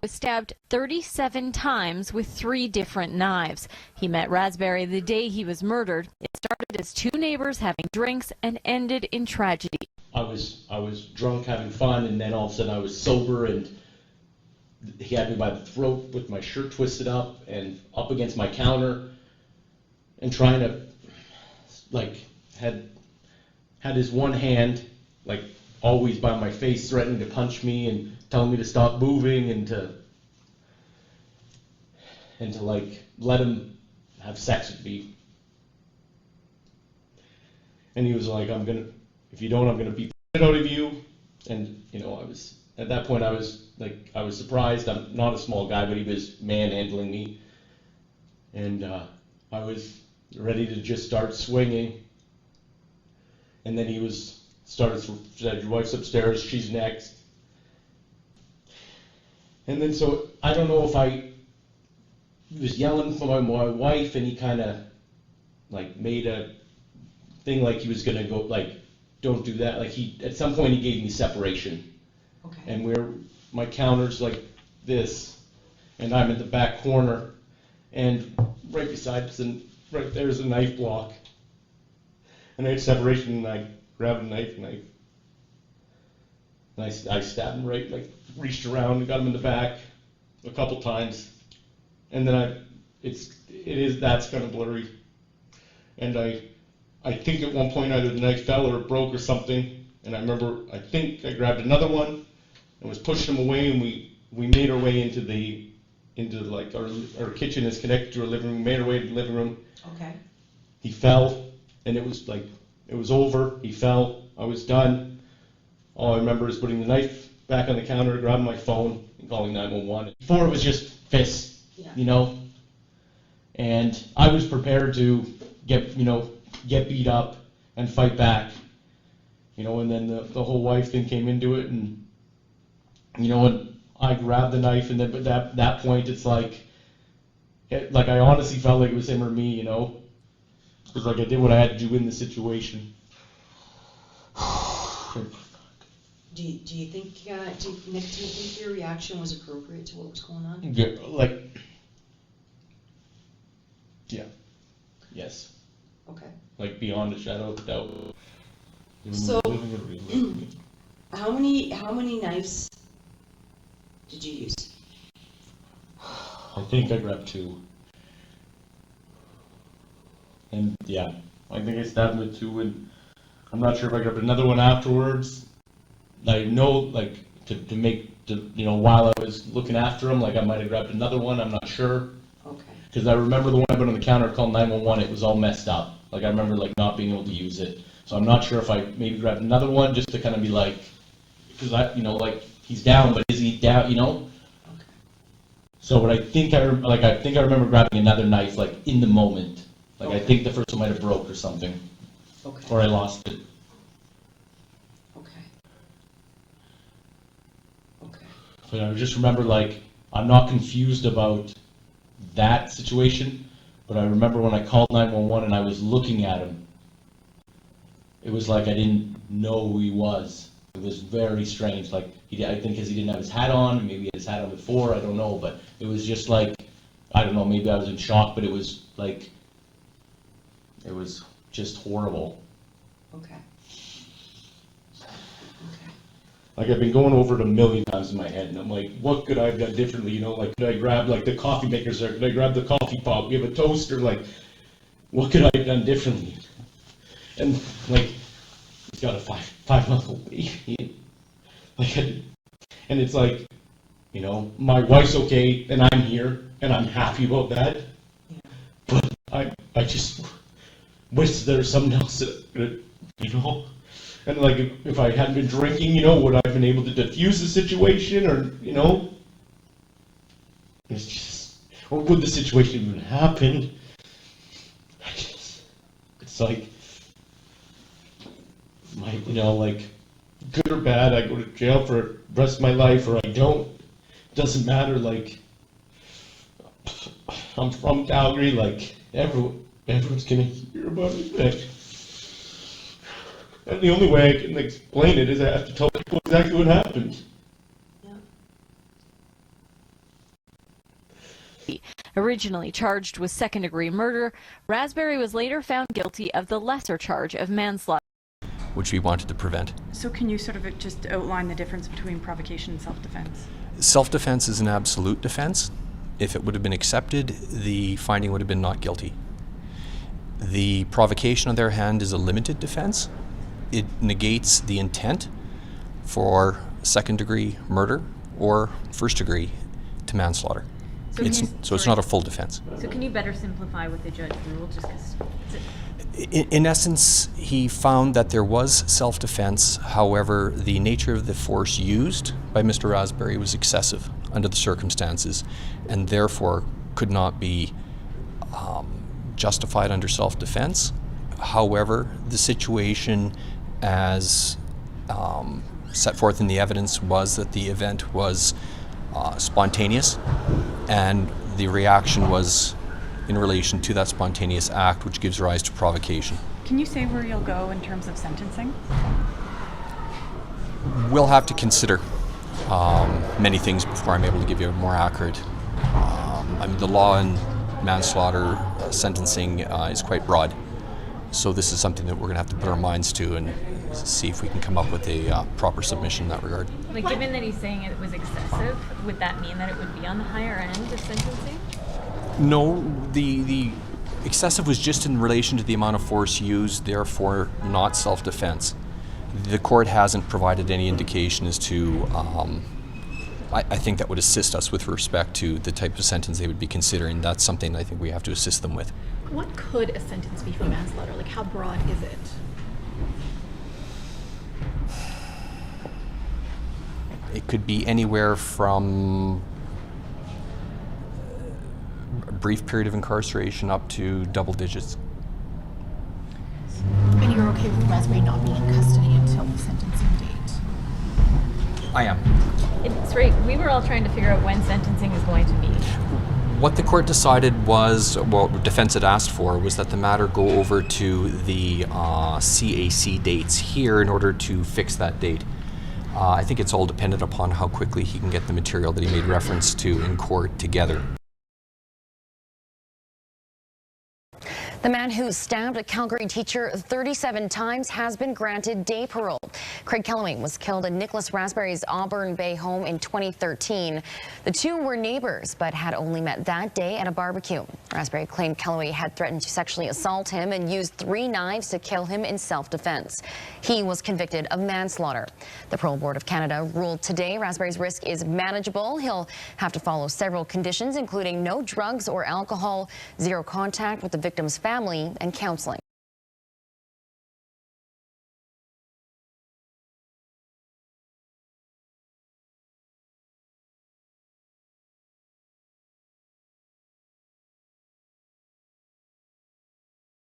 was stabbed 37 times with 3 different knives. He met Rasberry the day he was murdered. It started as 2 neighbors having drinks and ended in tragedy. I was drunk having fun, and then all of a sudden I was sober, and he had me by the throat with my shirt twisted up and up against my counter and trying to, like, had his one hand, like, always by my face, threatening to punch me and telling me to stop moving and to like let him have sex with me. And he was like, if you don't, I'm gonna beat the shit out of you. And you know, at that point I was surprised. I'm not a small guy, but he was manhandling me, and I was ready to just start swinging. And then he said, your wife's upstairs, she's next. And then so I don't know if he was yelling for my wife, and he kind of like made a thing like he was gonna go, like, don't do that. Like, at some point he gave me separation. Okay. And my counter's like this, and I'm in the back corner, and right beside us, and right there's a knife block. And I had separation, and I grabbed a knife, and I stabbed him right, like, reached around and got him in the back a couple times. And then that's kind of blurry. And I think at one point either the knife fell or it broke or something. And I remember, I think I grabbed another one and was pushing him away, and we made our way into like our kitchen is connected to our living room. We made our way to the living room. Okay. He fell, and it was over. He fell. I was done. All I remember is putting the knife back on the counter, grabbing my phone, and calling 911. Before it was just fists, you know. And I was prepared to get beat up and fight back, you know. And then the whole wife thing came into it, and you know, and I grabbed the knife, and then at that point, it's like I honestly felt like it was him or me, you know. Because like I did what I had to do in the situation. Do you think, Nick, do you think your reaction was appropriate to what was going on? Yeah, like, yeah, yes. Okay. Like, beyond a shadow of a doubt. So, how many knives did you use? I think I grabbed 2. And yeah, I think I stabbed him with 2, and I'm not sure if I grabbed another one afterwards. I know, like, you know, while I was looking after him, like, I might have grabbed another one, I'm not sure. Okay. Because I remember the one I put on the counter, called 911, it was all messed up. Like, I remember, like, not being able to use it. So I'm not sure if I maybe grabbed another one just to kind of be like, because you know, like, he's down, but is he down, you know? Okay. So, but I think I remember grabbing another knife, like, in the moment. Like, Okay. I think the first one might have broke or something. Okay. Or I lost it. Okay. Okay. But I just remember, like, I'm not confused about that situation, but I remember when I called 911 and I was looking at him, it was like I didn't know who he was. It was very strange. Like, I think because he didn't have his hat on, maybe he had his hat on before, I don't know, but it was just like, I don't know, maybe I was in shock, but it was like, it was just horrible. Okay. Like, I've been going over it a million times in my head, and I'm like, what could I have done differently, you know? Like, could I grab, like, the coffee makers there? Could I grab the coffee pot? We have a toaster, like, what could I have done differently? And, like, he's got a five-month-old baby. Like, and it's like, you know, my wife's okay, and I'm here, and I'm happy about that. Yeah. But I just wish there was something else that, you know? And like, if I hadn't been drinking, you know, would I have been able to diffuse the situation, or, you know? It's just, or would the situation even happen? It's like, you know, like, good or bad, I go to jail for the rest of my life, or I don't. It doesn't matter, like, I'm from Calgary, like, everyone's gonna hear about it. Like, and the only way I can explain it is I have to tell people exactly what happened. Yeah. Originally charged with second-degree murder, Rasberry was later found guilty of the lesser charge of manslaughter, which we wanted to prevent. So can you sort of just outline the difference between provocation and self-defense? Self-defense is an absolute defense. If it would have been accepted, the finding would have been not guilty. The provocation, on the other hand, is a limited defense. It negates the intent for second-degree murder or first-degree to manslaughter. So it's not a full defense. So can you better simplify what the judge ruled, just because? In essence, he found that there was self-defense. However, the nature of the force used by Mr. Rasberry was excessive under the circumstances, and therefore could not be justified under self-defense. However, the situation as set forth in the evidence was that the event was spontaneous, and the reaction was in relation to that spontaneous act, which gives rise to provocation. Can you say where you'll go in terms of sentencing? We'll have to consider many things before I'm able to give you a more accurate. I mean, the law in manslaughter sentencing is quite broad, so this is something that we're going to have to put our minds to and see if we can come up with a proper submission in that regard. Like, given that he's saying it was excessive, would that mean that it would be on the higher end of sentencing? No, the excessive was just in relation to the amount of force used, therefore not self-defense. The court hasn't provided any indication as to, I think that would assist us with respect to the type of sentence they would be considering. That's something I think we have to assist them with. What could a sentence be for manslaughter? Like, how broad is it? It could be anywhere from a brief period of incarceration up to double digits. And you're okay with Rasberry not being in custody until the sentencing date? I am. It's right. We were all trying to figure out when sentencing is going to be. What the court decided was, what defense had asked for, was that the matter go over to the CAC dates here in order to fix that date. I think it's all dependent upon how quickly he can get the material that he made reference to in court together. The man who stabbed a Calgary teacher 37 times has been granted day parole. Craig Kelloway was killed in Nicholas Rasberry's Auburn Bay home in 2013. The two were neighbors, but had only met that day at a barbecue. Rasberry claimed Kelloway had threatened to sexually assault him and used 3 knives to kill him in self-defense. He was convicted of manslaughter. The Parole Board of Canada ruled today Rasberry's risk is manageable. He'll have to follow several conditions, including no drugs or alcohol, 0 contact with the victim's family, and counseling.